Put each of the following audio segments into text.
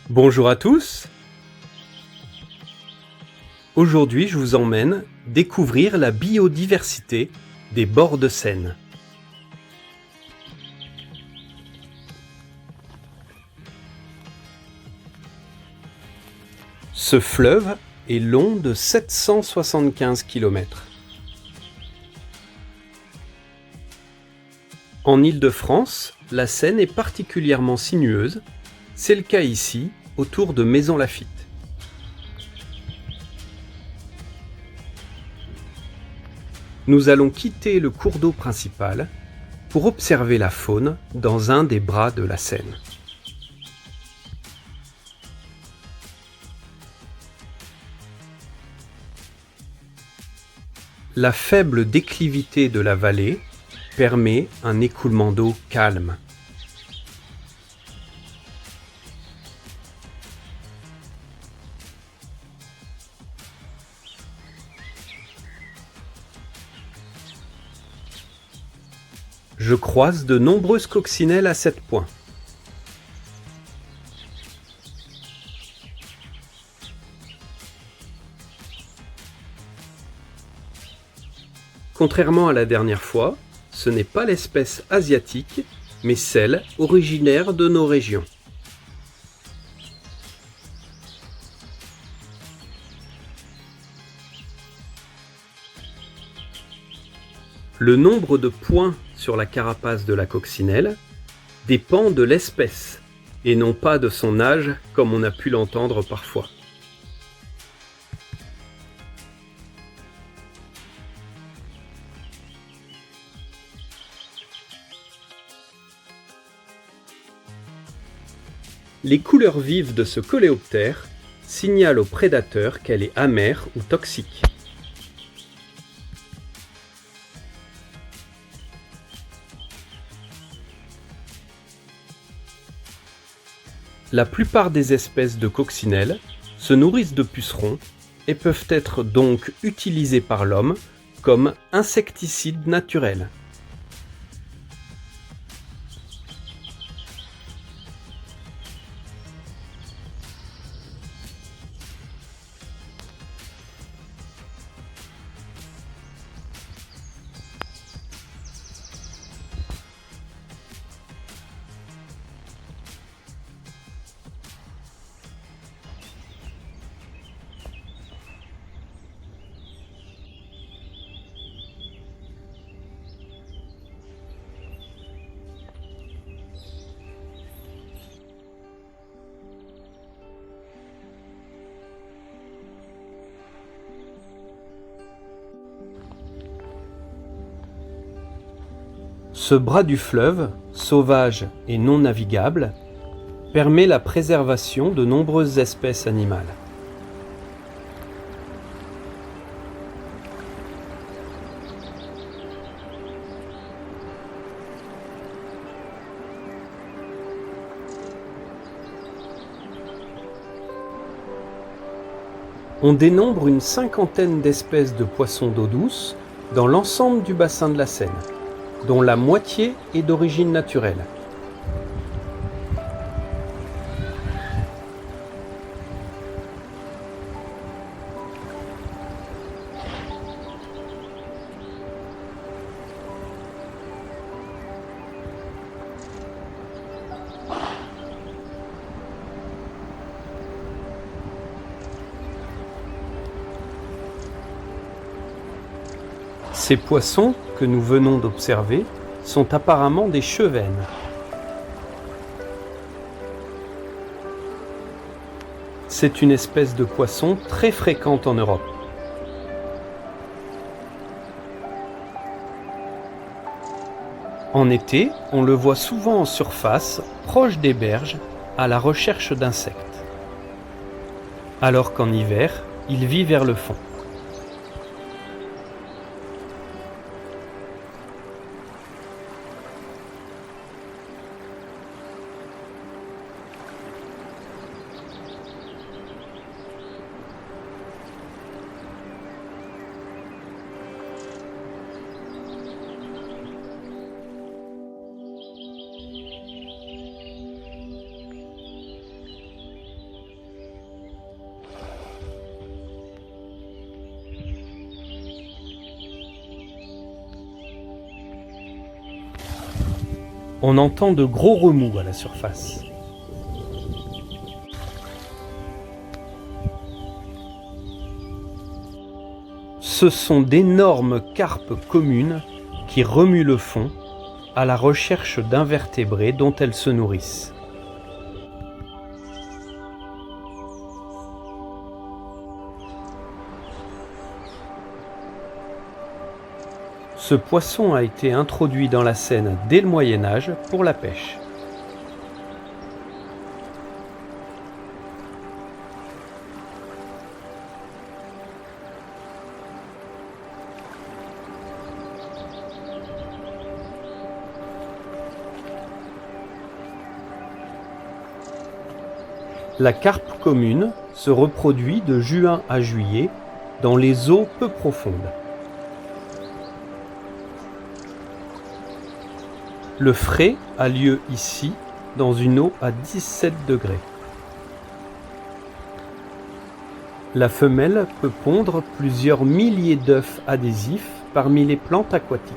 Bonjour à tous. Aujourd'hui, je vous emmène découvrir la biodiversité des bords de Seine. Ce fleuve est long de 775 km. En Île-de-France, la Seine est particulièrement sinueuse. C'est le cas ici, autour de Maisons-Laffitte. Nous allons quitter le cours d'eau principal pour observer la faune dans un des bras de la Seine. La faible déclivité de la vallée permet un écoulement d'eau calme. Je croise de nombreuses coccinelles à 7 points. Contrairement à la dernière fois, ce n'est pas l'espèce asiatique, mais celle originaire de nos régions. Le nombre de points sur la carapace de la coccinelle dépend de l'espèce et non pas de son âge comme on a pu l'entendre parfois. Les couleurs vives de ce coléoptère signalent aux prédateurs qu'elle est amère ou toxique. La plupart des espèces de coccinelles se nourrissent de pucerons et peuvent être donc utilisées par l'homme comme insecticides naturels. Ce bras du fleuve, sauvage et non navigable, permet la préservation de nombreuses espèces animales. On dénombre une cinquantaine d'espèces de poissons d'eau douce dans l'ensemble du bassin de la Seine, dont la moitié est d'origine naturelle. Ces poissons que nous venons d'observer sont apparemment des chevennes. C'est une espèce de poisson très fréquente en Europe. En été, on le voit souvent en surface, proche des berges, à la recherche d'insectes. Alors qu'en hiver, il vit vers le fond. On entend de gros remous à la surface. Ce sont d'énormes carpes communes qui remuent le fond à la recherche d'invertébrés dont elles se nourrissent. Ce poisson a été introduit dans la Seine dès le Moyen Âge pour la pêche. La carpe commune se reproduit de juin à juillet dans les eaux peu profondes. Le frai a lieu ici dans une eau à 17 degrés. La femelle peut pondre plusieurs milliers d'œufs adhésifs parmi les plantes aquatiques.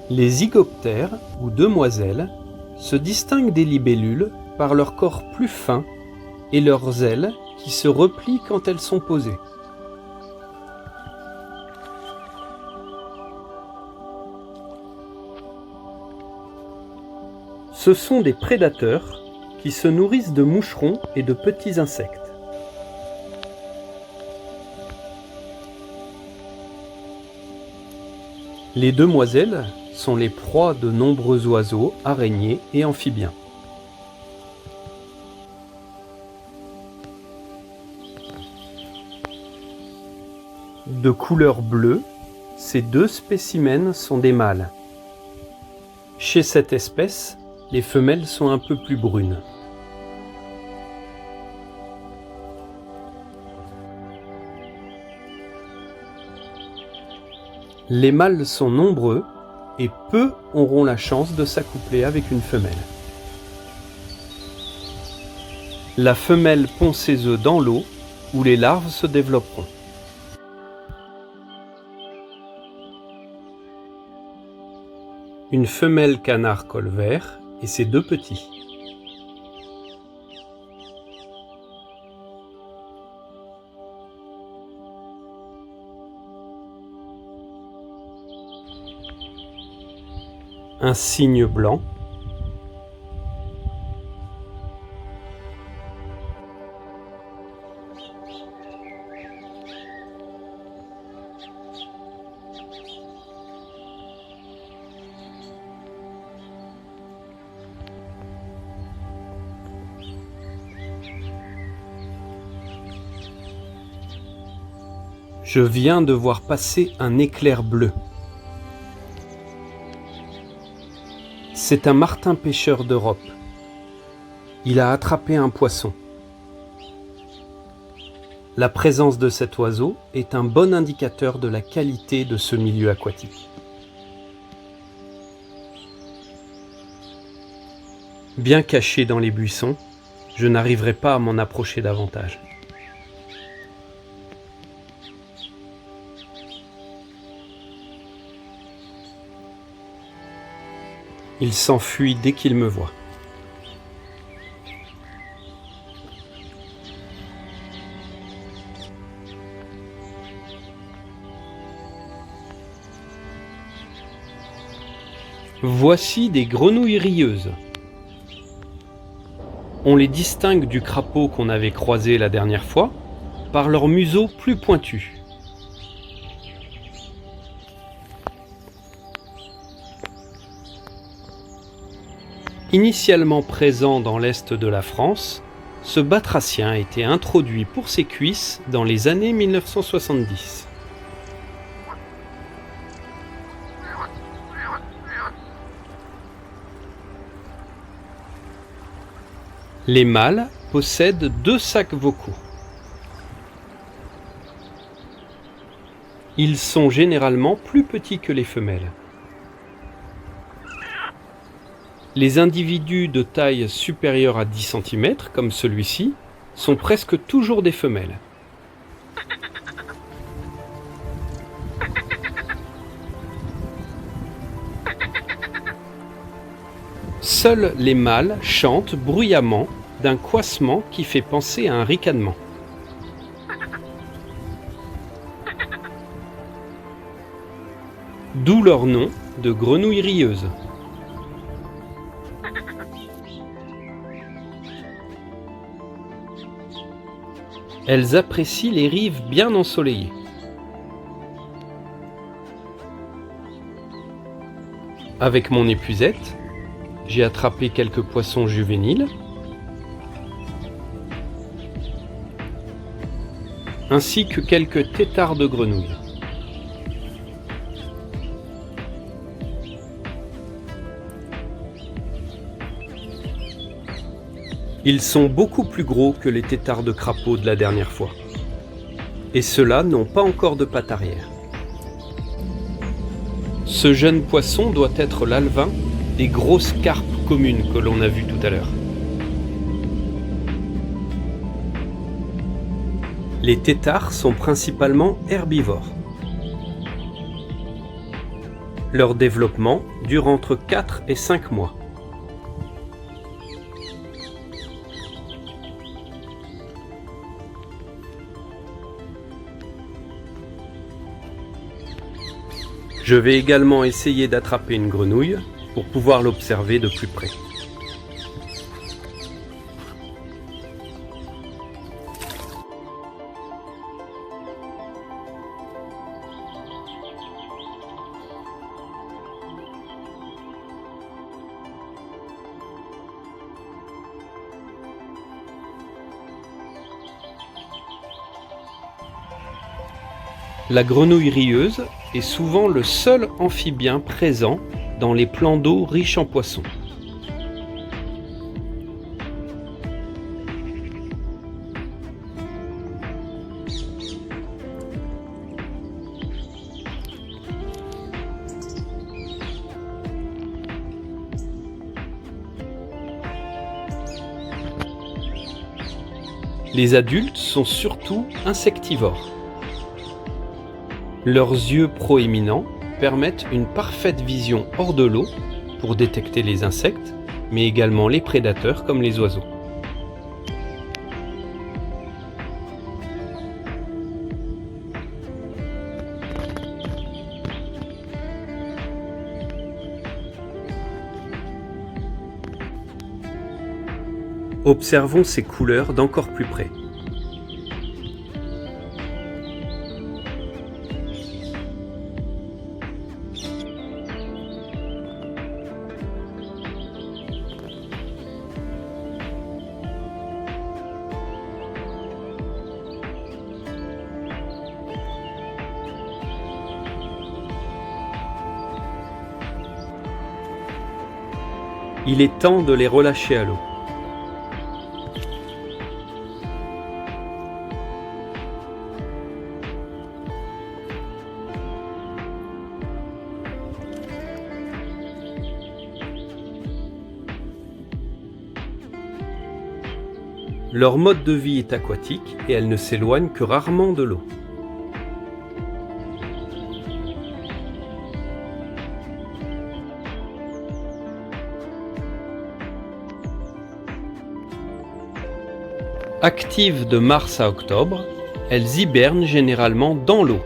Les zygoptères, ou demoiselles, se distinguent des libellules par leur corps plus fin et leurs ailes qui se replient quand elles sont posées. Ce sont des prédateurs qui se nourrissent de moucherons et de petits insectes. Les demoiselles sont les proies de nombreux oiseaux, araignées et amphibiens. De couleur bleue, ces deux spécimens sont des mâles. Chez cette espèce, les femelles sont un peu plus brunes. Les mâles sont nombreux et peu auront la chance de s'accoupler avec une femelle. La femelle pond ses œufs dans l'eau où les larves se développeront. Une femelle canard colvert et ses deux petits. Un cygne blanc, je viens de voir passer un éclair bleu. C'est un martin pêcheur d'Europe. Il a attrapé un poisson. La présence de cet oiseau est un bon indicateur de la qualité de ce milieu aquatique. Bien caché dans les buissons, je n'arriverai pas à m'en approcher davantage. Il s'enfuit dès qu'il me voit. Voici des grenouilles rieuses. On les distingue du crapaud qu'on avait croisé la dernière fois par leur museau plus pointu. Initialement présent dans l'est de la France, ce batracien a été introduit pour ses cuisses dans les années 1970. Les mâles possèdent 2 sacs vocaux. Ils sont généralement plus petits que les femelles. Les individus de taille supérieure à 10 cm, comme celui-ci, sont presque toujours des femelles. Seuls les mâles chantent bruyamment d'un couassement qui fait penser à un ricanement. D'où leur nom de grenouille rieuse. Elles apprécient les rives bien ensoleillées. Avec mon épuisette, j'ai attrapé quelques poissons juvéniles, ainsi que quelques têtards de grenouilles. Ils sont beaucoup plus gros que les têtards de crapaud de la dernière fois. Et ceux-là n'ont pas encore de pattes arrière. Ce jeune poisson doit être l'alevin des grosses carpes communes que l'on a vues tout à l'heure. Les têtards sont principalement herbivores. Leur développement dure entre 4 et 5 mois. Je vais également essayer d'attraper une grenouille pour pouvoir l'observer de plus près. La grenouille rieuse est souvent le seul amphibien présent dans les plans d'eau riches en poissons. Les adultes sont surtout insectivores. Leurs yeux proéminents permettent une parfaite vision hors de l'eau pour détecter les insectes, mais également les prédateurs comme les oiseaux. Observons ces couleurs d'encore plus près. Il est temps de les relâcher à l'eau. Leur mode de vie est aquatique et elles ne s'éloignent que rarement de l'eau. Actives de mars à octobre, elles hibernent généralement dans l'eau.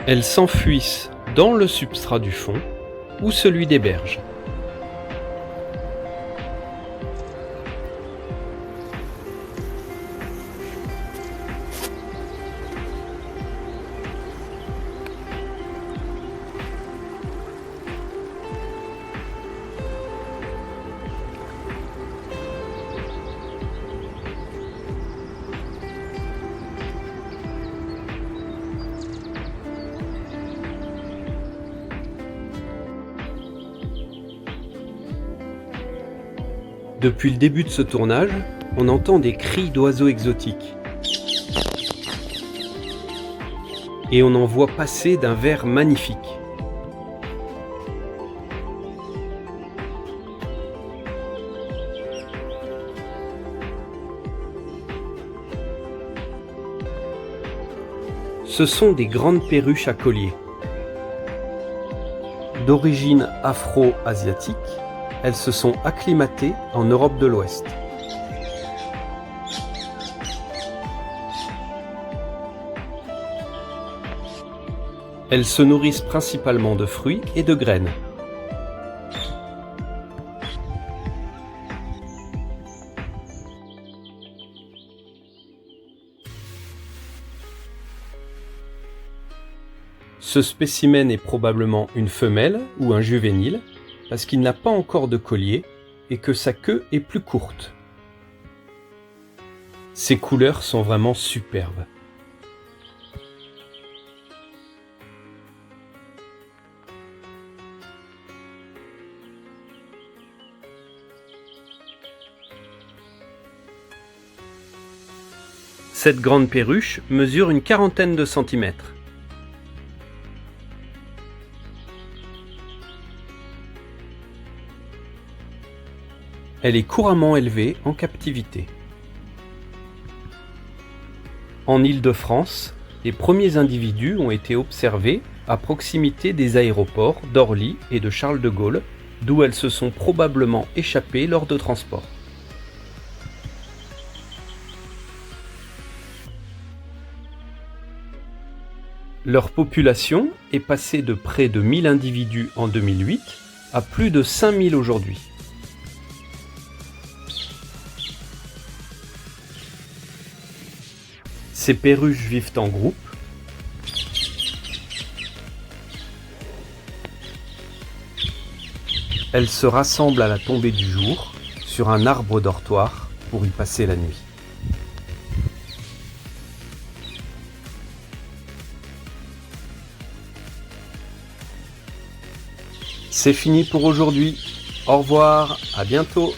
Elles s'enfuissent dans le substrat du fond ou celui des berges. Depuis le début de ce tournage, on entend des cris d'oiseaux exotiques. Et on en voit passer d'un vert magnifique. Ce sont des grandes perruches à collier. D'origine afro-asiatique, elles se sont acclimatées en Europe de l'Ouest. Elles se nourrissent principalement de fruits et de graines. Ce spécimen est probablement une femelle ou un juvénile, parce qu'il n'a pas encore de collier et que sa queue est plus courte. Ses couleurs sont vraiment superbes. Cette grande perruche mesure une quarantaine de centimètres. Elle est couramment élevée en captivité. En Île-de-France, les premiers individus ont été observés à proximité des aéroports d'Orly et de Charles de Gaulle, d'où elles se sont probablement échappées lors de transports. Leur population est passée de près de 1000 individus en 2008 à plus de 5000 aujourd'hui. Ces perruches vivent en groupe. Elles se rassemblent à la tombée du jour sur un arbre dortoir pour y passer la nuit. C'est fini pour aujourd'hui. Au revoir, à bientôt.